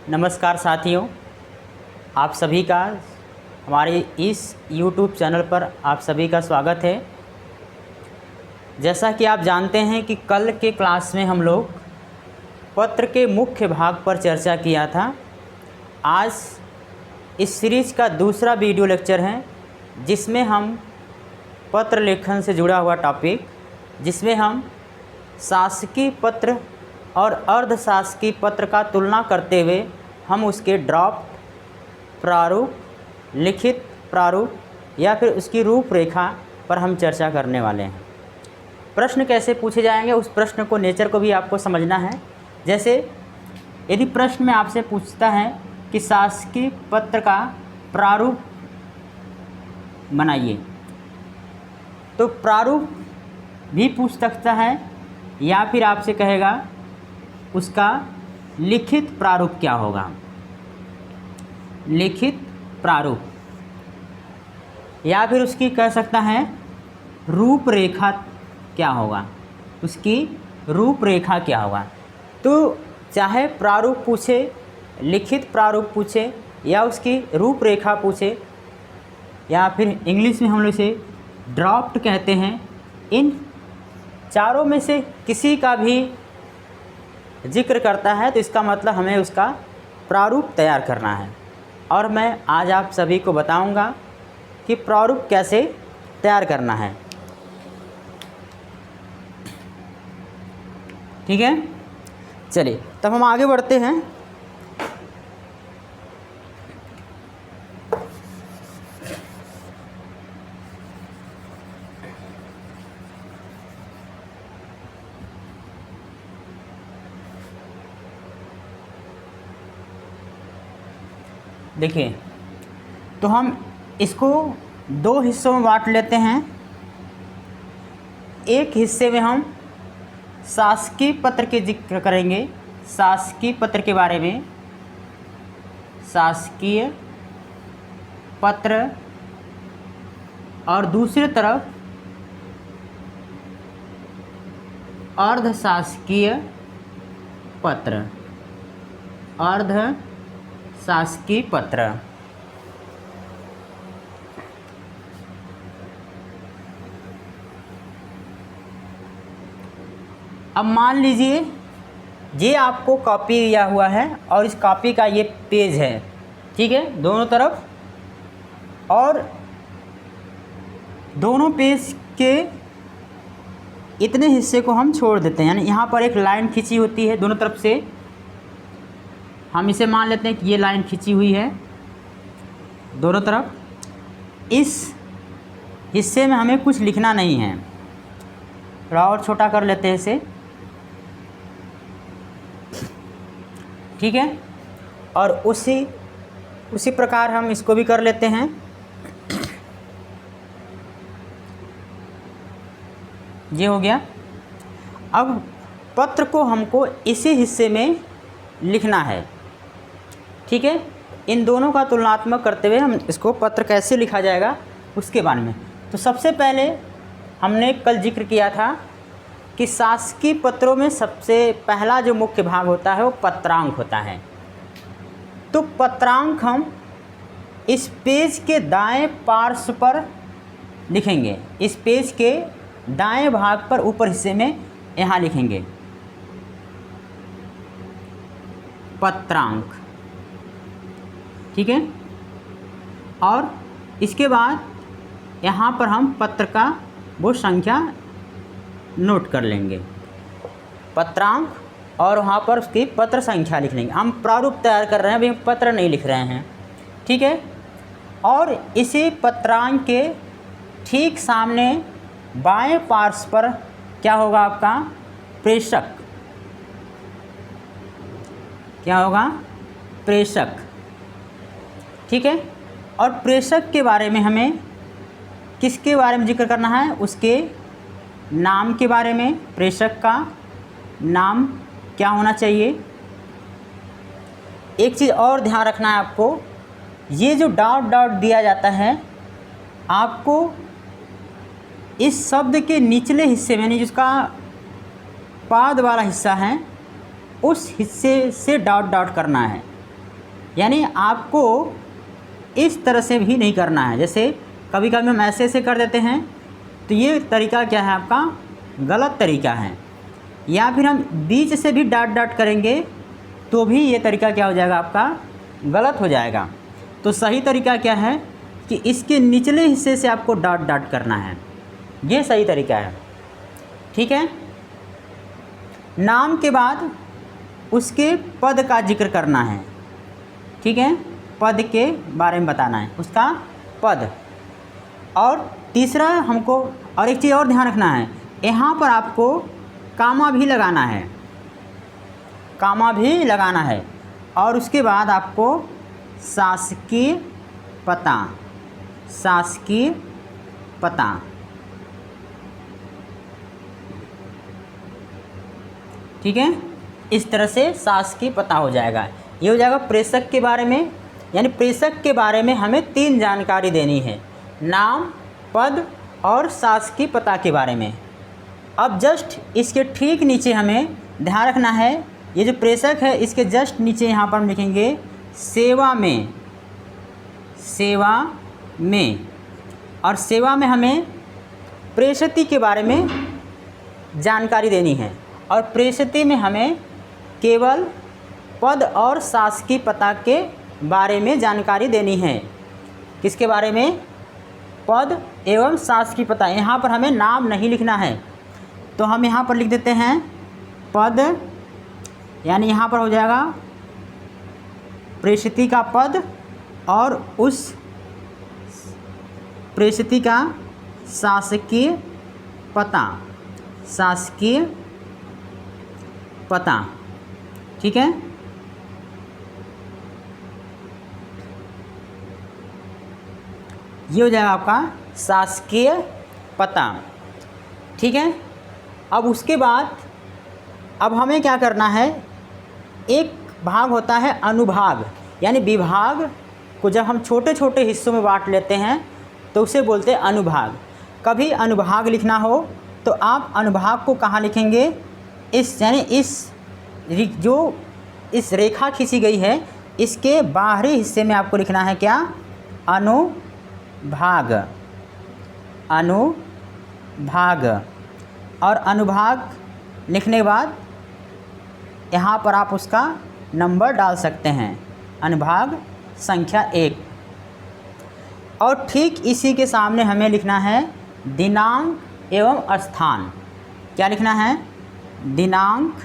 नमस्कार साथियों, आप सभी का हमारे इस YouTube चैनल पर आप सभी का स्वागत है। जैसा कि आप जानते हैं कि कल के क्लास में हम लोग पत्र के मुख्य भाग पर चर्चा किया था। आज इस सीरीज़ का दूसरा वीडियो लेक्चर है जिसमें हम पत्र लेखन से जुड़ा हुआ टॉपिक, जिसमें हम शासकीय पत्र और अर्धशासकीय पत्र का तुलना करते हुए हम उसके ड्राफ्ट प्रारूप, लिखित प्रारूप या फिर उसकी रूपरेखा पर हम चर्चा करने वाले हैं। प्रश्न कैसे पूछे जाएंगे, उस प्रश्न को नेचर को भी आपको समझना है। जैसे यदि प्रश्न में आपसे पूछता है कि शासकीय पत्र का प्रारूप बनाइए, तो प्रारूप भी पूछ सकता है या फिर आपसे कहेगा उसका लिखित प्रारूप क्या होगा, लिखित प्रारूप, या फिर उसकी कह सकता है रूपरेखा क्या होगा, उसकी रूपरेखा क्या होगा। तो चाहे प्रारूप पूछे, लिखित प्रारूप पूछे या उसकी रूपरेखा पूछे, या फिर इंग्लिश में हम लोग इसे ड्राफ्ट कहते हैं, इन चारों में से किसी का भी जिक्र करता है तो इसका मतलब हमें उसका प्रारूप तैयार करना है। और मैं आज आप सभी को बताऊंगा कि प्रारूप कैसे तैयार करना है। ठीक है, चलिए तब हम आगे बढ़ते हैं। देखिए, तो हम इसको दो हिस्सों में बांट लेते हैं। एक हिस्से में हम शासकीय पत्र के जिक्र करेंगे, शासकीय पत्र के बारे में, शासकीय पत्र, और दूसरी तरफ अर्धशासकीय पत्र, शासकीय पत्र। अब मान लीजिए ये आपको कॉपी दिया हुआ है और इस कॉपी का ये पेज है, ठीक है, दोनों तरफ, और दोनों पेज के इतने हिस्से को हम छोड़ देते हैं, यानी यहाँ पर एक लाइन खींची होती है दोनों तरफ से। हम इसे मान लेते हैं कि ये लाइन खींची हुई है दोनों तरफ। इस हिस्से में हमें कुछ लिखना नहीं है, थोड़ा और छोटा कर लेते हैं इसे, ठीक है। और उसी प्रकार हम इसको भी कर लेते हैं। ये हो गया। अब पत्र को हमको इसी हिस्से में लिखना है, ठीक है। इन दोनों का तुलनात्मक करते हुए हम इसको पत्र कैसे लिखा जाएगा उसके बारे में। तो सबसे पहले हमने कल जिक्र किया था कि शासकीय पत्रों में सबसे पहला जो मुख्य भाग होता है वो पत्रांक होता है। तो पत्रांक हम इस पेज के दाएं पार्श्व पर लिखेंगे, इस पेज के दाएं भाग पर ऊपर हिस्से में यहाँ लिखेंगे पत्रांक, ठीक है। और इसके बाद यहाँ पर हम पत्र का वो संख्या नोट कर लेंगे, पत्रांक, और वहाँ पर उसकी पत्र संख्या लिख लेंगे। हम प्रारूप तैयार कर रहे हैं, अभी हम पत्र नहीं लिख रहे हैं, ठीक है। और इसी पत्रांक के ठीक सामने बाएं पार्श्व पर क्या होगा, आपका प्रेषक, क्या होगा, प्रेषक, ठीक है। और प्रेषक के बारे में हमें किसके बारे में जिक्र करना है, उसके नाम के बारे में। प्रेषक का नाम क्या होना चाहिए। एक चीज़ और ध्यान रखना है आपको, ये जो डॉट डॉट दिया जाता है, आपको इस शब्द के निचले हिस्से में, यानी जिसका पाद वाला हिस्सा है, उस हिस्से से डॉट डॉट करना है। यानी आपको इस तरह से भी नहीं करना है। जैसे कभी कभी हम ऐसे ऐसे कर देते हैं, तो ये तरीका क्या है आपका, गलत तरीका है। या फिर हम बीच से भी डॉट डॉट करेंगे तो भी ये तरीका क्या हो जाएगा, आपका गलत हो जाएगा। तो सही तरीका क्या है कि इसके निचले हिस्से से आपको डॉट डॉट करना है, ये सही तरीका है। ठीक है। नाम के बाद उसके पद का जिक्र करना है। ठीक है, पद के बारे में बताना है, उसका पद। और तीसरा हमको और एक चीज़ और ध्यान रखना है, यहाँ पर आपको कामा भी लगाना है, कामा भी लगाना है। और उसके बाद आपको शासकीय पता, शासकीय पता। ठीक है, इस तरह से शासकीय पता हो जाएगा। ये हो जाएगा प्रेषक के बारे में। यानी प्रेषक के बारे में हमें 3 जानकारी देनी है, नाम, पद और शासकीय पता के बारे में। अब जस्ट इसके ठीक नीचे हमें ध्यान रखना है, ये जो प्रेषक है इसके जस्ट नीचे यहाँ पर हम लिखेंगे सेवा में, सेवा में। और सेवा में हमें प्रेषित के बारे में जानकारी देनी है। और प्रेषित में हमें केवल पद और शासकीय पता के बारे में जानकारी देनी है। किसके बारे में, पद एवं शासकीय पता। यहाँ पर हमें नाम नहीं लिखना है, तो हम यहाँ पर लिख देते हैं पद, यानी यहाँ पर हो जाएगा प्रेषित का पद और उस प्रेषित का शासकीय पता, शासकीय पता। ठीक है। ये हो जाएगा आपका शासकीय पता। ठीक है। अब उसके बाद अब हमें क्या करना है, एक भाग होता है अनुभाग, यानी विभाग को जब हम छोटे छोटे हिस्सों में बांट लेते हैं तो उसे बोलते हैं अनुभाग। कभी अनुभाग लिखना हो तो आप अनुभाग को कहाँ लिखेंगे, इस यानी इस जो इस रेखा खींची गई है इसके बाहरी हिस्से में आपको लिखना है क्या, अनुभाग, अनुभाग। और अनुभाग लिखने के बाद यहाँ पर आप उसका नंबर डाल सकते हैं, अनुभाग संख्या 1। और ठीक इसी के सामने हमें लिखना है दिनांक एवं स्थान। क्या लिखना है, दिनांक,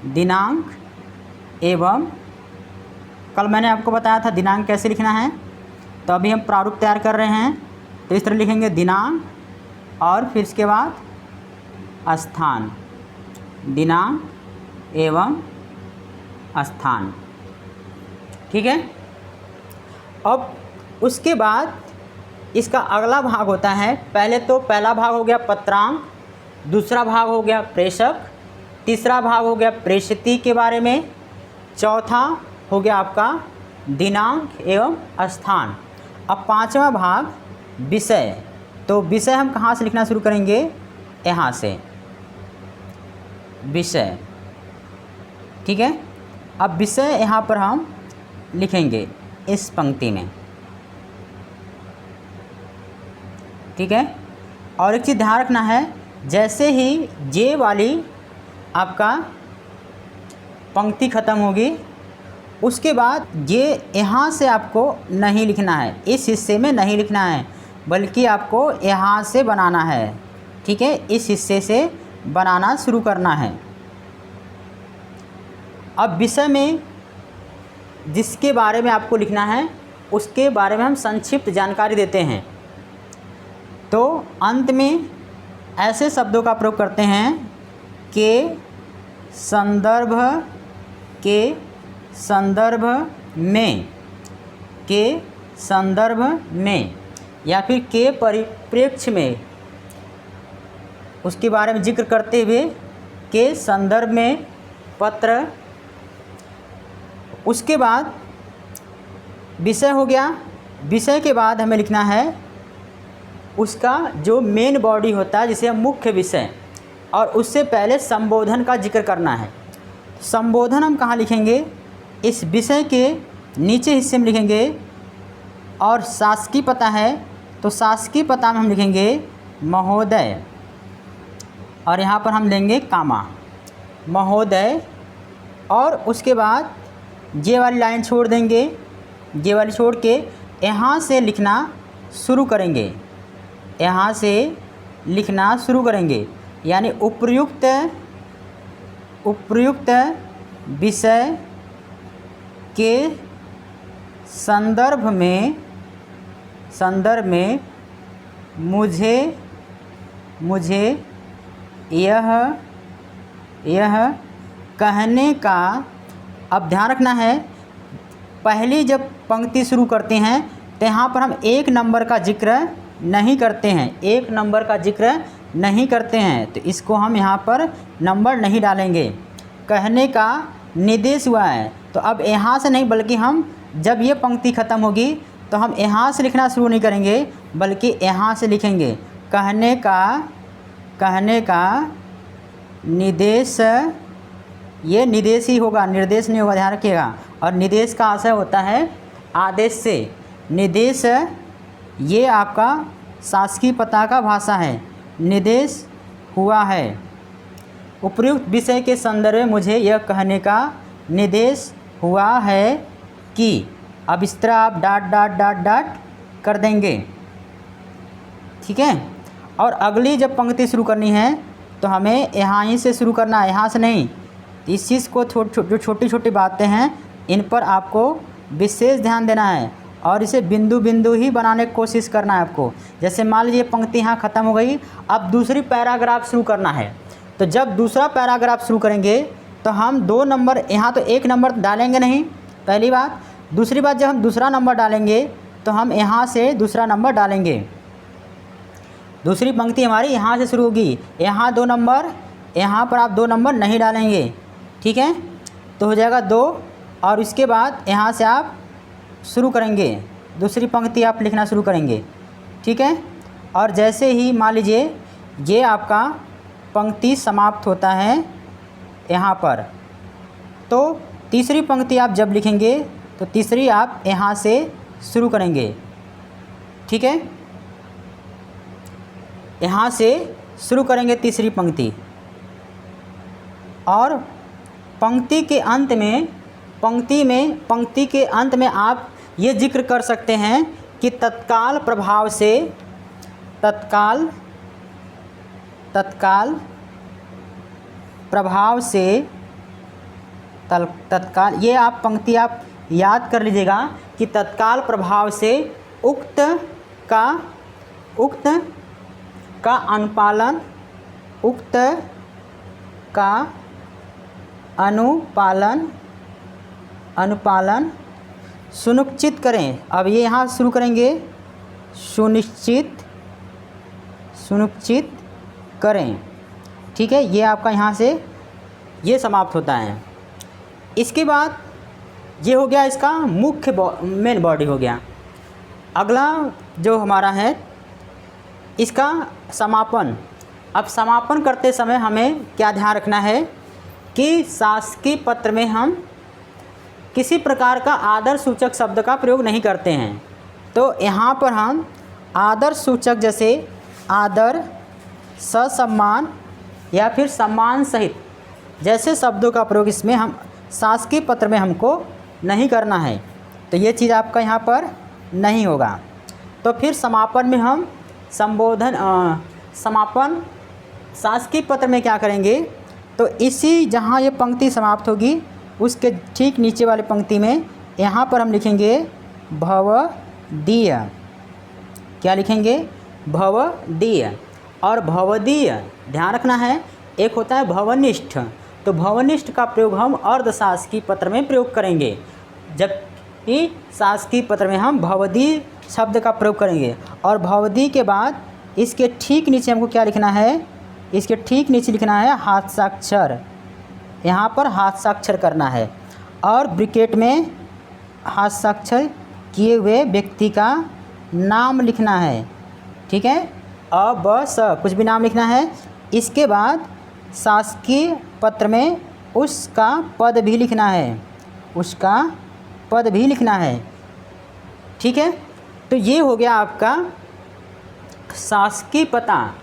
दिनांक एवं, कल मैंने आपको बताया था दिनांक कैसे लिखना है, तो अभी हम प्रारूप तैयार कर रहे हैं। तो इस तरह लिखेंगे दिनांक और फिर इसके बाद स्थान, दिनांक एवं स्थान। ठीक है। अब उसके बाद इसका अगला भाग होता है, पहले तो पहला भाग हो गया पत्रांक, दूसरा भाग हो गया प्रेषक, तीसरा भाग हो गया प्रेषित के बारे में, चौथा हो गया आपका दिनांक एवं स्थान। अब पांचवा भाग विषय। तो विषय हम कहाँ से लिखना शुरू करेंगे, यहाँ से, विषय। ठीक है। अब विषय यहाँ पर हम लिखेंगे इस पंक्ति में। ठीक है। और एक चीज़ ध्यान रखना है, जैसे ही जे वाली आपका पंक्ति ख़त्म होगी उसके बाद ये यहाँ से आपको नहीं लिखना है, इस हिस्से में नहीं लिखना है, बल्कि आपको यहाँ से बनाना है। ठीक है, इस हिस्से से बनाना शुरू करना है। अब विषय में जिसके बारे में आपको लिखना है उसके बारे में हम संक्षिप्त जानकारी देते हैं। तो अंत में ऐसे शब्दों का प्रयोग करते हैं के संदर्भ, के संदर्भ में, के संदर्भ में, या फिर के परिप्रेक्ष्य में, उसके बारे में जिक्र करते हुए के संदर्भ में पत्र। उसके बाद विषय हो गया। विषय के बाद हमें लिखना है उसका जो मेन बॉडी होता है जिसे हम मुख्य विषय, और उससे पहले संबोधन का जिक्र करना है। संबोधन हम कहाँ लिखेंगे, इस विषय के नीचे हिस्से में लिखेंगे, और शासकीय पता है तो शासकीय पता में हम लिखेंगे महोदय, और यहाँ पर हम लेंगे कामा, महोदय। और उसके बाद ये वाली लाइन छोड़ देंगे, ये वाली छोड़ के यहाँ से लिखना शुरू करेंगे, यहाँ से लिखना शुरू करेंगे। यानी उपर्युक्त विषय के संदर्भ में मुझे यह कहने का, अब ध्यान रखना है, पहली जब पंक्ति शुरू करते हैं तो यहाँ पर हम एक नंबर का जिक्र नहीं करते हैं, एक नंबर का जिक्र नहीं करते हैं, तो इसको हम यहाँ पर नंबर नहीं डालेंगे। कहने का निर्देश हुआ है, तो अब यहाँ से नहीं, बल्कि हम जब ये पंक्ति ख़त्म होगी तो हम यहाँ से लिखना शुरू नहीं करेंगे, बल्कि यहाँ से लिखेंगे कहने का निर्देश। ये निर्देश ही होगा, निर्देश नहीं होगा, ध्यान रखिएगा। और निर्देश का आशय होता है आदेश से। निर्देश ये आपका शासकीय पता का भाषा है, निर्देश हुआ है। उपर्युक्त विषय के संदर्भ में मुझे यह कहने का निर्देश हुआ है कि, अब इस तरह आप डॉट कर देंगे, ठीक है। और अगली जब पंक्ति शुरू करनी है तो हमें यहाँ ही से शुरू करना है, यहाँ से नहीं। इस चीज़ को जो छोटी छोटी बातें हैं इन पर आपको विशेष ध्यान देना है, और इसे बिंदु बिंदु ही बनाने की कोशिश करना है आपको। जैसे मान लीजिए पंक्ति यहाँ ख़त्म हो गई, अब दूसरी पैराग्राफ शुरू करना है, तो जब दूसरा पैराग्राफ शुरू करेंगे तो हम 2 नंबर, यहाँ तो 1 नंबर डालेंगे नहीं, पहली बात। दूसरी बात, जब हम दूसरा नंबर डालेंगे तो हम यहाँ से दूसरा नंबर डालेंगे। दूसरी पंक्ति हमारी यहाँ से शुरू होगी, यहाँ 2 नंबर, यहाँ पर आप 2 नंबर नहीं डालेंगे, ठीक है। तो हो जाएगा 2, और इसके बाद यहाँ से आप शुरू करेंगे, दूसरी पंक्ति आप लिखना शुरू करेंगे, ठीक है। और जैसे ही मान लीजिए ये आपका पंक्ति समाप्त होता है यहाँ पर, तो तीसरी पंक्ति आप जब लिखेंगे तो तीसरी आप यहाँ से शुरू करेंगे, ठीक है। यहाँ से शुरू करेंगे तीसरी पंक्ति, और पंक्ति के अंत में आप ये जिक्र कर सकते हैं कि तत्काल प्रभाव से ये आप पंक्ति आप याद कर लीजिएगा कि तत्काल प्रभाव से उक्त का अनुपालन सुनिश्चित करें। अब ये यहाँ शुरू करेंगे, सुनिश्चित करें, ठीक है। ये आपका यहाँ से ये समाप्त होता है। इसके बाद ये हो गया इसका मुख्य मेन बॉडी हो गया। अगला जो हमारा है इसका समापन। अब समापन करते समय हमें क्या ध्यान रखना है कि शासकीय पत्र में हम किसी प्रकार का आदर सूचक शब्द का प्रयोग नहीं करते हैं। तो यहाँ पर हम आदर सूचक जैसे आदर, ससम्मान या फिर सम्मान सहित जैसे शब्दों का प्रयोग इसमें हम शासकीय पत्र में हमको नहीं करना है। तो ये चीज़ आपका यहाँ पर नहीं होगा। तो फिर समापन में हम समापन शासकीय पत्र में क्या करेंगे, तो इसी जहाँ ये पंक्ति समाप्त होगी उसके ठीक नीचे वाली पंक्ति में यहाँ पर हम लिखेंगे भवदीय। क्या लिखेंगे? भवदीय। और भवदीय ध्यान रखना है, एक होता है भवनिष्ठ। तो भवनिष्ठ का प्रयोग हम अर्धशासकीय पत्र में प्रयोग करेंगे, जबकि शासकीय पत्र में हम भवदीय शब्द का प्रयोग करेंगे। और भवदीय के बाद इसके ठीक नीचे हमको क्या लिखना है, इसके ठीक नीचे लिखना है हस्ताक्षर। यहाँ पर हस्ताक्षर करना है और ब्रैकेट में हस्ताक्षर किए हुए व्यक्ति का नाम लिखना है। ठीक है, अ ब स कुछ भी नाम लिखना है। इसके बाद शासकीय पत्र में उसका पद भी लिखना है, उसका पद भी लिखना है। ठीक है, तो ये हो गया आपका शासकीय पता।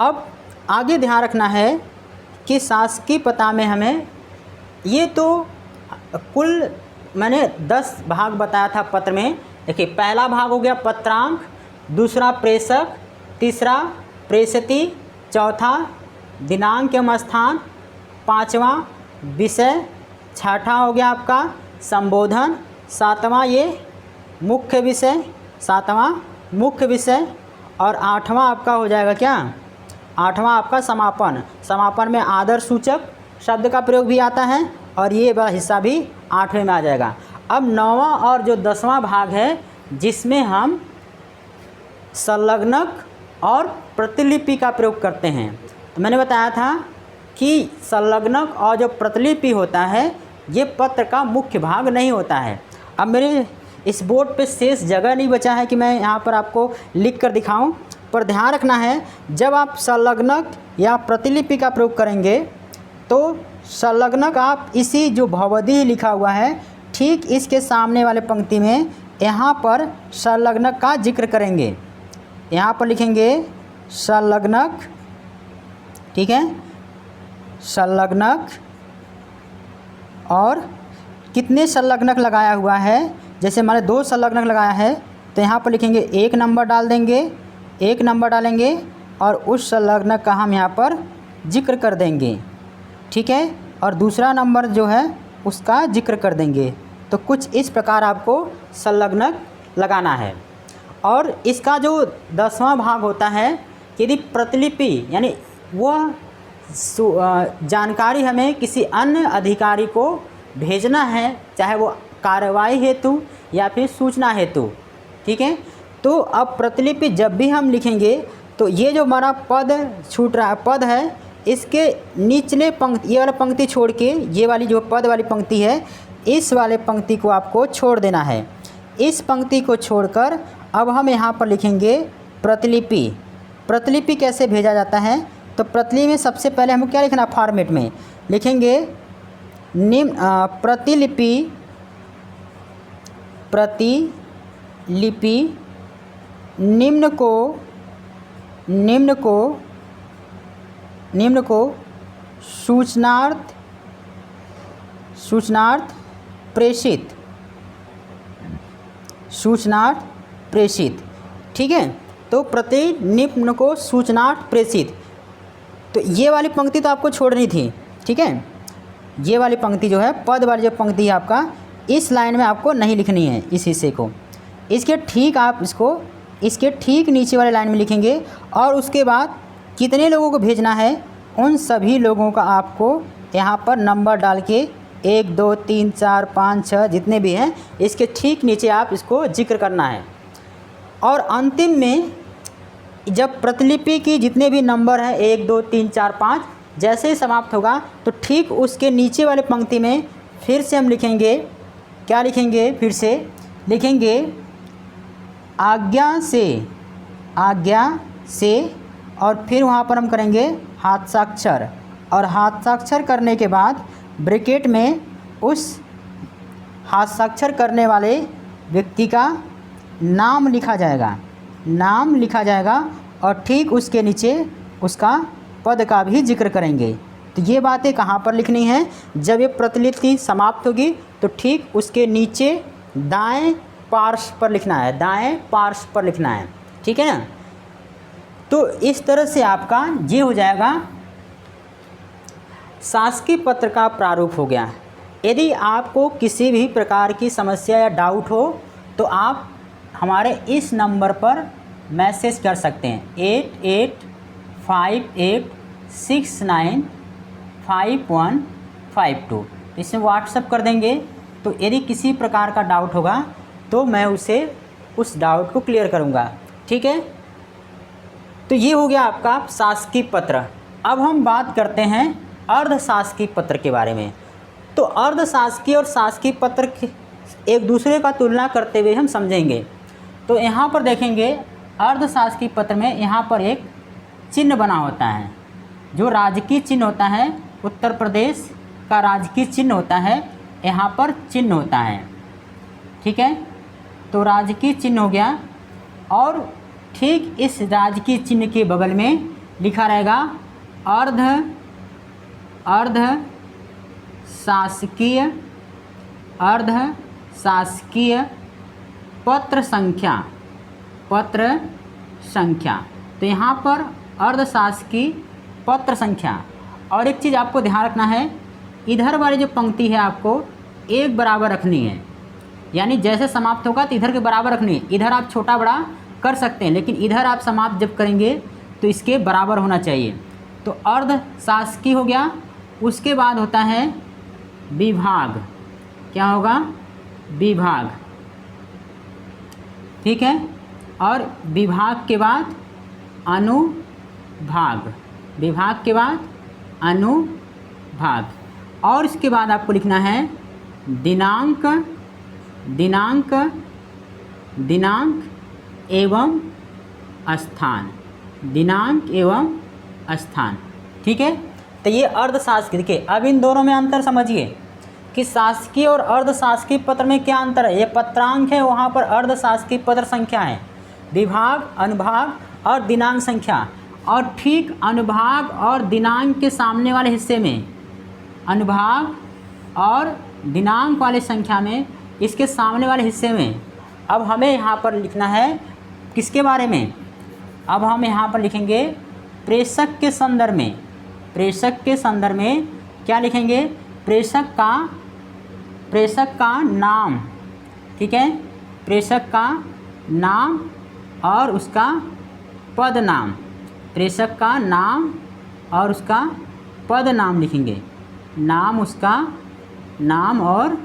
अब आगे ध्यान रखना है कि शासकीय पता में हमें ये तो कुल मैंने 10 भाग बताया था पत्र में। देखिए, पहला भाग हो गया पत्रांक, दूसरा प्रेषक, तीसरा प्रेषिती, चौथा दिनांक एवं स्थान, पाँचवा विषय, छठा हो गया आपका संबोधन, सातवां ये मुख्य विषय, सातवां मुख्य विषय, और आठवां आपका हो जाएगा क्या, आठवां आपका समापन। समापन में आदर सूचक शब्द का प्रयोग भी आता है और ये वाला हिस्सा भी 8वें में आ जाएगा। अब 9वां और जो 10वां भाग है जिसमें हम संलग्नक और प्रतिलिपि का प्रयोग करते हैं। तो मैंने बताया था कि संलग्नक और जो प्रतिलिपि होता है ये पत्र का मुख्य भाग नहीं होता है। अब मेरे इस बोर्ड पे शेष जगह नहीं बचा है कि मैं यहाँ पर आपको लिख कर दिखाऊं, पर ध्यान रखना है जब आप संलग्नक या प्रतिलिपि का प्रयोग करेंगे तो संलग्नक आप इसी जो भवदीह लिखा हुआ है ठीक इसके सामने वाले पंक्ति में यहाँ पर संलग्नक का जिक्र करेंगे। यहाँ पर लिखेंगे संलग्नक, ठीक है, संलग्नक, और कितने संलग्नक लगाया हुआ है, जैसे हमारे 2 संलग्नक लगाया है तो यहाँ पर लिखेंगे 1 नंबर डाल देंगे, 1 नंबर डालेंगे और उस संलग्नक का हम यहाँ पर जिक्र कर देंगे। ठीक है, और दूसरा नंबर जो है उसका जिक्र कर देंगे। तो कुछ इस प्रकार आपको संलग्नक लगाना है। और इसका जो 10वां भाग होता है, यदि प्रतिलिपि यानी वह जानकारी हमें किसी अन्य अधिकारी को भेजना है, चाहे वो कार्रवाई हेतु या फिर सूचना हेतु, ठीक है। तो अब प्रतिलिपि जब भी हम लिखेंगे तो ये जो हमारा पद छूट रहा पद है, इसके निचले पंक्ति, ये वाला पंक्ति छोड़ के ये वाली जो पद वाली पंक्ति है इस वाले पंक्ति को आपको छोड़ देना है। इस पंक्ति को छोड़कर अब हम यहाँ पर लिखेंगे प्रतिलिपि। प्रतिलिपि कैसे भेजा जाता है, तो प्रतिलिपि में सबसे पहले हमें क्या लिखना, फॉर्मेट में लिखेंगे निम्न प्रतिलिपि, प्रतिलिपि निम्न को सूचनार्थ प्रेषित, ठीक है। तो निम्न को सूचनार्थ प्रेषित, तो ये वाली पंक्ति तो आपको छोड़नी थी, ठीक है। ये वाली पंक्ति जो है, पद वाली जो पंक्ति है आपका, इस लाइन में आपको नहीं लिखनी है इस हिस्से को। इसके ठीक आप इसको इसके ठीक नीचे वाले लाइन में लिखेंगे और उसके बाद कितने लोगों को भेजना है उन सभी लोगों का आपको यहाँ पर नंबर डाल के 1 2 3 4 5 6 जितने भी हैं इसके ठीक नीचे आप इसको जिक्र करना है। और अंतिम में जब प्रतिलिपि की जितने भी नंबर हैं 1 2 3 4 5 जैसे ही समाप्त होगा तो ठीक उसके नीचे वाले पंक्ति में फिर से हम लिखेंगे, क्या लिखेंगे, फिर से लिखेंगे आज्ञा से, और फिर वहाँ पर हम करेंगे हस्ताक्षर, और हस्ताक्षर करने के बाद ब्रैकेट में उस हस्ताक्षर करने वाले व्यक्ति का नाम लिखा जाएगा, और ठीक उसके नीचे उसका पद का भी जिक्र करेंगे। तो ये बातें कहाँ पर लिखनी है, जब ये प्रतिलिपि समाप्त होगी तो ठीक उसके नीचे दाएं पार्श्व पर लिखना है, दाएं पार्श्व पर लिखना है, ठीक है ना। तो इस तरह से आपका ये हो जाएगा शासकीय पत्र का प्रारूप हो गया। यदि आपको किसी भी प्रकार की समस्या या डाउट हो तो आप हमारे इस नंबर पर मैसेज कर सकते हैं 8858695152। इसमें व्हाट्सअप कर देंगे। तो यदि किसी प्रकार का डाउट होगा तो मैं उस डाउट को क्लियर करूंगा, ठीक है। तो ये हो गया आपका शासकीय पत्र। अब हम बात करते हैं अर्धशासकीय पत्र के बारे में। तो अर्धशासकीय और शासकीय पत्र एक दूसरे का तुलना करते हुए हम समझेंगे। तो यहाँ पर देखेंगे अर्धशासकीय पत्र में यहाँ पर एक चिन्ह बना होता है, जो राजकीय चिन्ह होता है, उत्तर प्रदेश का राजकीय चिन्ह होता है, यहाँ पर चिन्ह होता है। ठीक है, तो राजकीय चिन्ह हो गया। और ठीक इस राजकीय चिन्ह के बगल में लिखा रहेगा अर्ध शासकीय पत्र संख्या। तो यहाँ पर अर्धशासकीय पत्र संख्या। और एक चीज़ आपको ध्यान रखना है, इधर वाली जो पंक्ति है आपको एक बराबर रखनी है, यानी जैसे समाप्त होगा तो इधर के बराबर रखनी है। इधर आप छोटा बड़ा कर सकते हैं, लेकिन इधर आप समाप्त जब करेंगे तो इसके बराबर होना चाहिए। तो अर्धशासकीय हो गया। उसके बाद होता है विभाग। क्या होगा? विभाग, ठीक है। और विभाग के बाद अनुभाग, विभाग के बाद अनुभाग। और इसके बाद आपको लिखना है दिनांक एवं स्थान, दिनांक एवं स्थान, ठीक है। तो ये अर्धशासकीय। देखिए अब इन दोनों में अंतर समझिए कि शासकीय और अर्धशासकीय पत्र में क्या अंतर है। ये पत्रांक है, वहाँ पर अर्धशासकीय पत्र संख्या है, विभाग, अनुभाग और दिनांक संख्या। और ठीक अनुभाग और दिनांक के सामने वाले हिस्से में, अनुभाग और दिनांक वाले संख्या में, इसके सामने वाले हिस्से में अब हमें यहाँ पर लिखना है किसके बारे में। अब हम यहाँ पर लिखेंगे प्रेषक के संदर्भ में। प्रेषक के संदर्भ में क्या लिखेंगे? प्रेषक का नाम, ठीक है, प्रेषक का नाम और उसका पद नाम। प्रेषक का नाम और उसका पद नाम लिखेंगे। नाम, उसका नाम और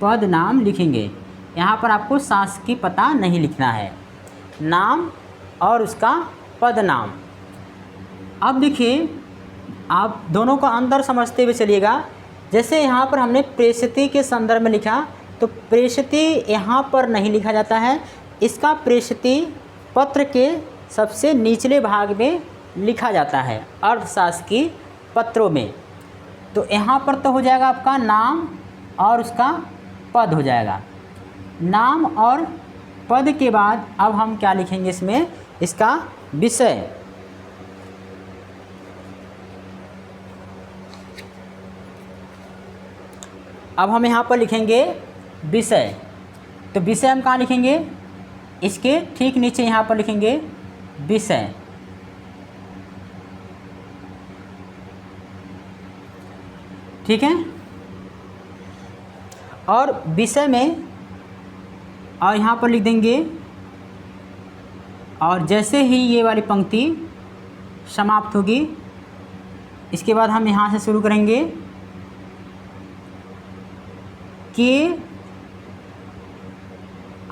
पद नाम लिखेंगे। यहाँ पर आपको शासकीय पता नहीं लिखना है, नाम और उसका पद नाम। अब देखिए आप दोनों का अंतर समझते हुए चलिएगा। जैसे यहाँ पर हमने प्रेषित के संदर्भ में लिखा, तो प्रेषित यहाँ पर नहीं लिखा जाता है, इसका प्रेषित पत्र के सबसे निचले भाग में लिखा जाता है अर्धशासकीय पत्रों में। तो यहाँ पर तो हो जाएगा आपका नाम और उसका पद हो जाएगा। नाम और पद के बाद अब हम क्या लिखेंगे इसमें? इसका विषय। अब हम यहाँ पर लिखेंगे विषय। तो विषय हम कहाँ लिखेंगे? इसके ठीक नीचे यहाँ पर लिखेंगे विषय, ठीक है। और विषय में और यहाँ पर लिख देंगे, और जैसे ही ये वाली पंक्ति समाप्त होगी इसके बाद हम यहाँ से शुरू करेंगे के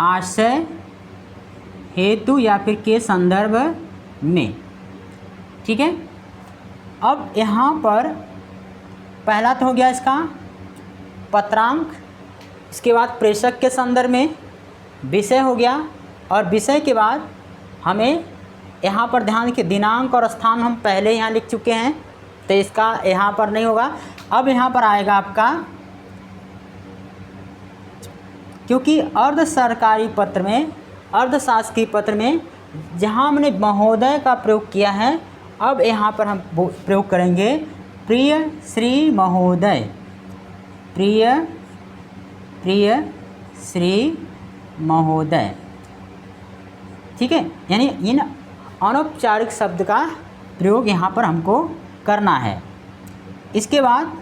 आशय हेतु या फिर के संदर्भ में, ठीक है। अब यहाँ पर पहला तो हो गया इसका पत्रांक, इसके बाद प्रेषक के संदर्भ में विषय हो गया, और विषय के बाद हमें यहाँ पर ध्यान के दिनांक और स्थान हम पहले यहाँ लिख चुके हैं, तो इसका यहाँ पर नहीं होगा। अब यहाँ पर आएगा आपका, क्योंकि अर्ध सरकारी पत्र में, अर्धशासकीय पत्र में जहाँ हमने महोदय का प्रयोग किया है, अब यहाँ पर हम प्रयोग करेंगे प्रिय श्री महोदय, प्रिय श्री महोदय, ठीक है। यानी इन अनौपचारिक शब्द का प्रयोग यहाँ पर हमको करना है। इसके बाद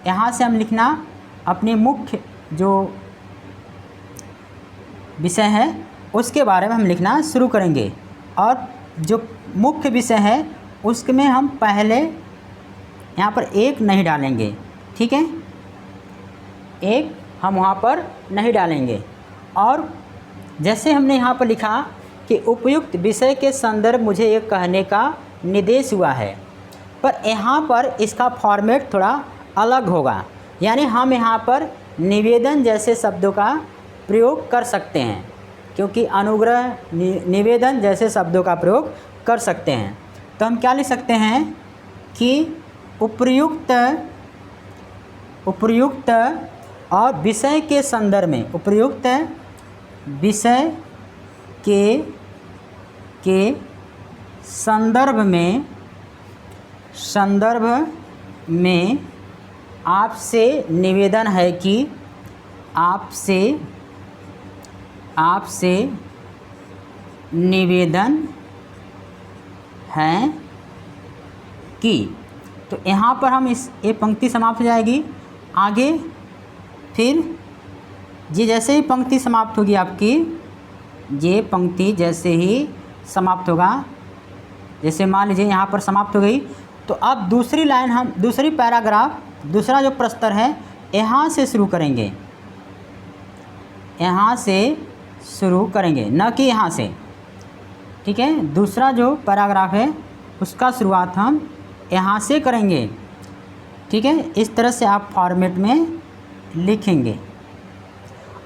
यहाँ से हम लिखना अपने मुख्य जो विषय है उसके बारे में हम लिखना शुरू करेंगे, और जो मुख्य विषय है उसमें हम पहले यहाँ पर एक नहीं डालेंगे, ठीक है, एक हम वहाँ पर नहीं डालेंगे। और जैसे हमने यहाँ पर लिखा कि उपयुक्त विषय के संदर्भ मुझे ये कहने का निर्देश हुआ है, पर यहाँ पर इसका फॉर्मेट थोड़ा अलग होगा, यानी हम यहाँ पर निवेदन जैसे शब्दों का प्रयोग कर सकते हैं, क्योंकि अनुग्रह निवेदन जैसे शब्दों का प्रयोग कर सकते हैं। तो हम क्या लिख सकते हैं कि उपयुक्त और विषय के संदर्भ में उपयुक्त है, विषय के संदर्भ में आपसे निवेदन है कि आपसे निवेदन है कि, तो यहाँ पर हम ये पंक्ति समाप्त हो जाएगी। आगे फिर ये जैसे ही पंक्ति समाप्त होगी आपकी, ये पंक्ति जैसे ही समाप्त होगा, जैसे मान लीजिए यहाँ पर समाप्त हो गई, तो अब दूसरी लाइन हम दूसरी पैराग्राफ दूसरा जो प्रस्तर है यहाँ से शुरू करेंगे, यहाँ से शुरू करेंगे, न कि यहाँ से। ठीक है, दूसरा जो पैराग्राफ है उसका शुरुआत हम यहाँ से करेंगे। ठीक है, इस तरह से आप फॉर्मेट में लिखेंगे।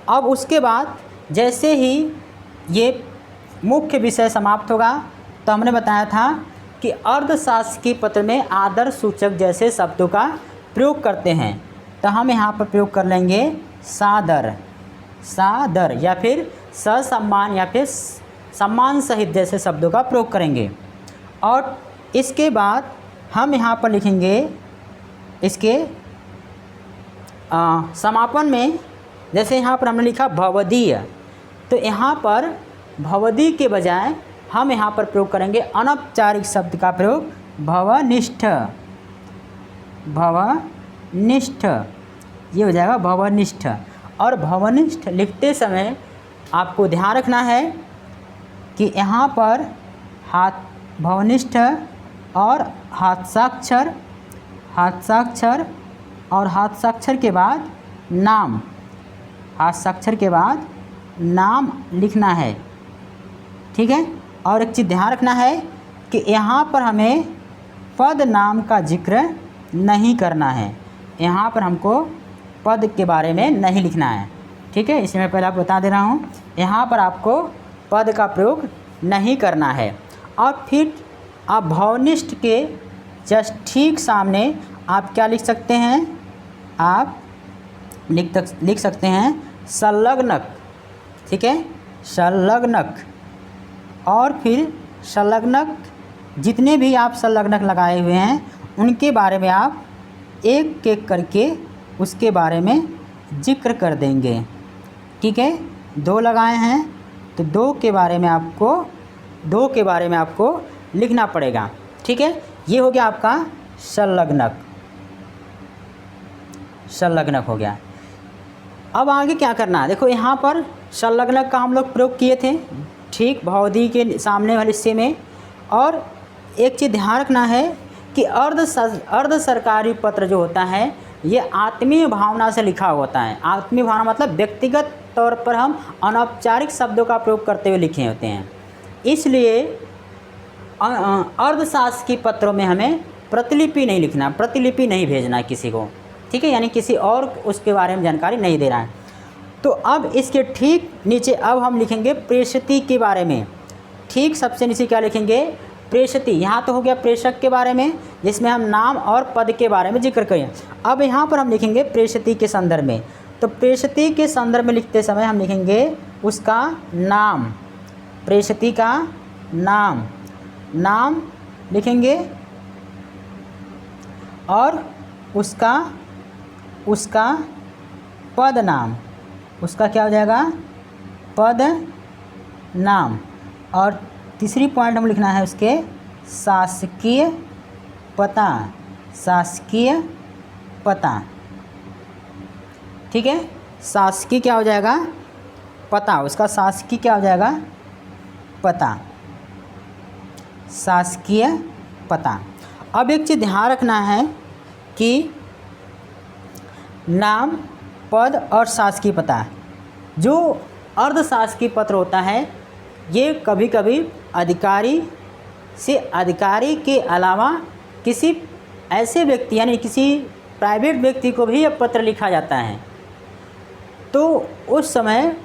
अब उसके बाद जैसे ही ये मुख्य विषय समाप्त होगा, तो हमने बताया था कि अर्धशासकीय पत्र में आदर सूचक जैसे शब्दों का प्रयोग करते हैं, तो हम यहाँ पर प्रयोग कर लेंगे सादर, सादर या फिर ससम्मान या फिर सम्मान सहित जैसे शब्दों का प्रयोग करेंगे। और इसके बाद हम यहाँ पर लिखेंगे इसके समापन में, जैसे यहाँ पर हमने लिखा भवदीय, तो यहाँ पर भवदीय के बजाय हम यहाँ पर प्रयोग करेंगे अनौपचारिक शब्द का प्रयोग, भवनिष्ठ, भवनिष्ठ, ये हो जाएगा भवनिष्ठ। और भवनिष्ठ लिखते समय आपको ध्यान रखना है कि यहाँ पर हाथ भवनिष्ठ और हस्ताक्षर, हस्ताक्षर और हस्ताक्षर के बाद नाम, हस्ताक्षर के बाद नाम लिखना है। ठीक है, और एक चीज़ ध्यान रखना है कि यहाँ पर हमें पद नाम का जिक्र नहीं करना है, यहाँ पर हमको पद के बारे में नहीं लिखना है। ठीक है, इसे मैं पहले आपको बता दे रहा हूँ, यहाँ पर आपको पद का प्रयोग नहीं करना है। और फिर आप भवनिष्ठ के जस्ट ठीक सामने आप क्या लिख सकते हैं, आप लिख सकते हैं संलग्नक। ठीक है, संलग्नक। और फिर संलग्नक जितने भी आप संलग्नक लगाए हुए हैं उनके बारे में आप एक एक करके उसके बारे में जिक्र कर देंगे। ठीक है, 2 लगाए हैं तो 2 के बारे में आपको लिखना पड़ेगा। ठीक है, ये हो गया आपका संलग्नक, संलग्नक हो गया। अब आगे क्या करना है, देखो यहाँ पर संलग्नक का हम लोग प्रयोग किए थे, ठीक, भवदीय के सामने वाले हिस्से में। और एक चीज़ ध्यान रखना है कि अर्ध सरकारी पत्र जो होता है ये आत्मीय भावना से लिखा होता है। आत्मीय भावना मतलब व्यक्तिगत तौर पर हम अनौपचारिक शब्दों का प्रयोग करते हुए लिखे होते हैं, इसलिए अर्धशासकीय पत्रों में हमें प्रतिलिपि नहीं लिखना, प्रतिलिपि नहीं भेजना किसी को। ठीक है, यानी किसी और उसके बारे में जानकारी नहीं दे रहा है। तो अब इसके ठीक नीचे अब हम लिखेंगे प्रेषित के बारे में। ठीक सबसे नीचे क्या लिखेंगे, प्रेषित। यहाँ तो हो गया प्रेषक के बारे में, जिसमें हम नाम और पद के बारे में जिक्र करें। अब यहाँ पर हम लिखेंगे प्रेषित के संदर्भ में। तो प्रेषित के संदर्भ में लिखते समय हम लिखेंगे उसका नाम, प्रेषित का नाम, नाम लिखेंगे। और उसका पद नाम, उसका क्या हो जाएगा, पद नाम। और तीसरी पॉइंट हम लिखना है उसके शासकीय पता, शासकीय पता। ठीक है, शासकीय क्या हो जाएगा, पता, उसका शासकीय क्या हो जाएगा, पता, शासकीय पता। अब एक चीज़ ध्यान रखना है कि नाम, पद और शासकीय पता, जो अर्धशासकीय पत्र होता है ये कभी कभी अधिकारी से अधिकारी के अलावा किसी ऐसे व्यक्ति यानी किसी प्राइवेट व्यक्ति को भी यह पत्र लिखा जाता है, तो उस समय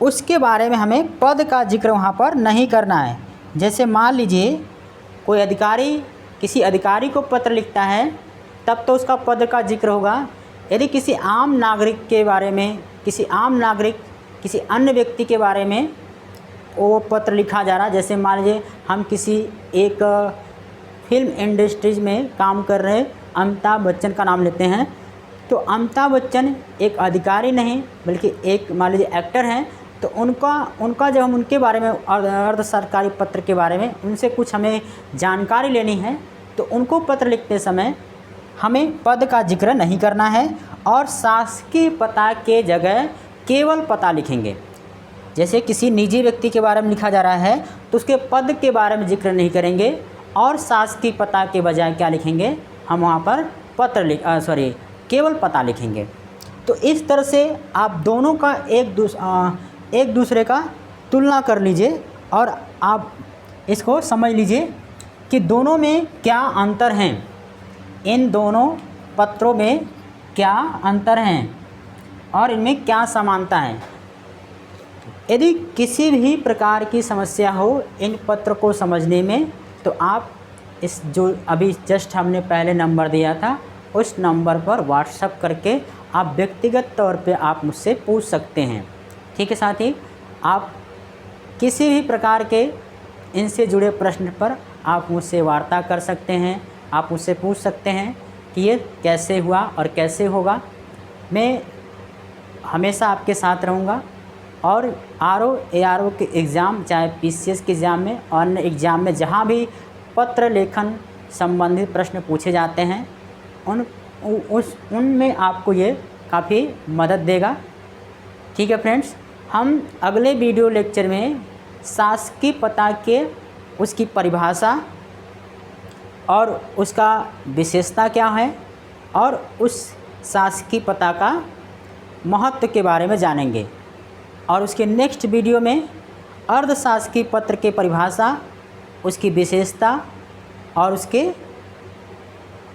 उसके बारे में हमें पद का जिक्र वहाँ पर नहीं करना है। जैसे मान लीजिए कोई अधिकारी किसी अधिकारी को पत्र लिखता है तब तो उसका पद का जिक्र होगा, यदि किसी आम नागरिक के बारे में, किसी आम नागरिक किसी अन्य व्यक्ति के बारे में वो पत्र लिखा जा रहा, जैसे मान लीजिए हम किसी एक फिल्म इंडस्ट्रीज में काम कर रहे अमिताभ बच्चन का नाम लेते हैं, तो अमिताभ बच्चन एक अधिकारी नहीं बल्कि एक मान लीजिए एक्टर हैं, तो उनका जब हम उनके बारे में अर्ध सरकारी पत्र के बारे में उनसे कुछ हमें जानकारी लेनी है, तो उनको पत्र लिखते समय हमें पद का जिक्र नहीं करना है और शासकीय पता के जगह केवल पता लिखेंगे। जैसे किसी निजी व्यक्ति के बारे में लिखा जा रहा है तो उसके पद के बारे में जिक्र नहीं करेंगे और शासकीय पता के बजाय क्या लिखेंगे, हम वहाँ पर केवल पता लिखेंगे। तो इस तरह से आप दोनों का एक दूसरे का तुलना कर लीजिए और आप इसको समझ लीजिए कि दोनों में क्या अंतर हैं, इन दोनों पत्रों में क्या अंतर हैं और इनमें क्या समानता है। यदि किसी भी प्रकार की समस्या हो इन पत्र को समझने में, तो आप इस जो अभी जस्ट हमने पहले नंबर दिया था उस नंबर पर व्हाट्सएप करके आप व्यक्तिगत तौर पे आप मुझसे पूछ सकते हैं। ठीक है साथी, आप किसी भी प्रकार के इनसे जुड़े प्रश्न पर आप मुझसे वार्ता कर सकते हैं, आप मुझसे पूछ सकते हैं कि ये कैसे हुआ और कैसे होगा। मैं हमेशा आपके साथ रहूँगा और आरओ एआरओ के एग्ज़ाम, चाहे पीसीएस के एग्ज़ाम में और अन्य एग्ज़ाम में जहाँ भी पत्र लेखन संबंधित प्रश्न पूछे जाते हैं उनमें आपको ये काफ़ी मदद देगा। ठीक है फ्रेंड्स, हम अगले वीडियो लेक्चर में शासकीय पता के उसकी परिभाषा और उसका विशेषता क्या है और उस शासकीय पता का महत्व के बारे में जानेंगे। और उसके नेक्स्ट वीडियो में अर्धशासकीय पत्र के परिभाषा, उसकी विशेषता और उसके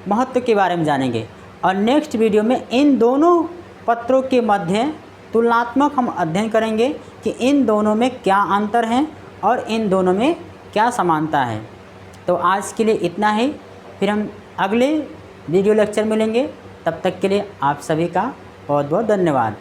महत्व के बारे में जानेंगे। और नेक्स्ट वीडियो में इन दोनों पत्रों के मध्य तुलनात्मक हम अध्ययन करेंगे कि इन दोनों में क्या अंतर है और इन दोनों में क्या समानता है। तो आज के लिए इतना ही, फिर हम अगले वीडियो लेक्चर मिलेंगे। तब तक के लिए आप सभी का बहुत बहुत धन्यवाद।